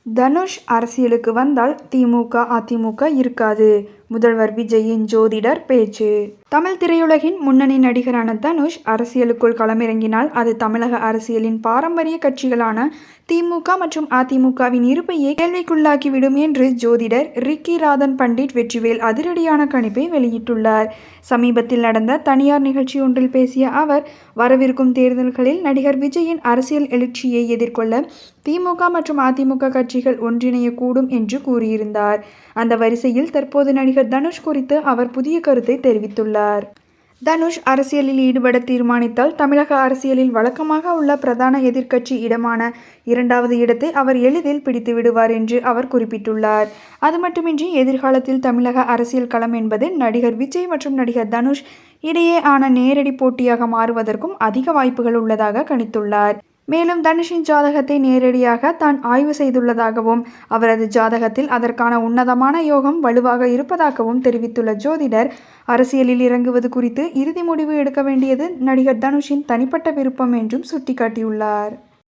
தனுஷ் அரசியலுக்கு வந்தால் திமுக, அதிமுக இருக்காது. முதல்வர் விஜயின் ஜோதிடர் பேச்சு. தமிழ் திரையுலகின் முன்னணி நடிகரான தனுஷ் அரசியலுக்குள் களமிறங்கினால் அது தமிழக அரசியலின் பாரம்பரிய கட்சிகளான திமுக மற்றும் அதிமுகவின் இருப்பையே கேள்விக்குள்ளாக்கிவிடும் என்று ஜோதிடர் ரிக்கி ராதன் பண்டிட் வெற்றிவேல் அதிரடியான கணிப்பை வெளியிட்டுள்ளார். சமீபத்தில் நடந்த தனியார் நிகழ்ச்சி ஒன்றில் பேசிய அவர், வரவிருக்கும் தேர்தல்களில் நடிகர் விஜயின் அரசியல் எழுச்சியை எதிர்கொள்ள திமுக மற்றும் அதிமுக கட்சிகள் ஒன்றிணையக்கூடும் என்று கூறியிருந்தார். அந்த வரிசையில் தற்போது நடிகர் தனுஷ் குறித்து அவர் புதிய கருத்தை தெரிவித்துள்ளார். தனுஷ் அரசியலில் ஈடுபட தீர்மானித்தால் தமிழக அரசியலில் வழக்கமாக உள்ள பிரதான எதிர்க்கட்சி இடமான 2வது இடத்தை அவர் எளிதில் பிடித்து விடுவார் என்று அவர் குறிப்பிட்டுள்ளார். அது மட்டுமின்றி எதிர்காலத்தில் தமிழக அரசியல் களம் என்பது நடிகர் விஜய் மற்றும் நடிகர் தனுஷ் இடையே ஆன நேரடி போட்டியாக மாறுவதற்கும் அதிக வாய்ப்புகள் உள்ளதாக கணித்துள்ளார். மேலும் தனுஷின் ஜாதகத்தை நேரடியாக தான் ஆய்வு செய்துள்ளதாகவும் அவரது ஜாதகத்தில் அதற்கான உன்னதமான யோகம் வலுவாக இருப்பதாகவும் தெரிவித்துள்ள ஜோதிடர், அரசியலில் இறங்குவது குறித்து இறுதி முடிவு எடுக்க வேண்டியது நடிகர் தனுஷின் தனிப்பட்ட விருப்பம் என்றும் சுட்டிக்காட்டியுள்ளார்.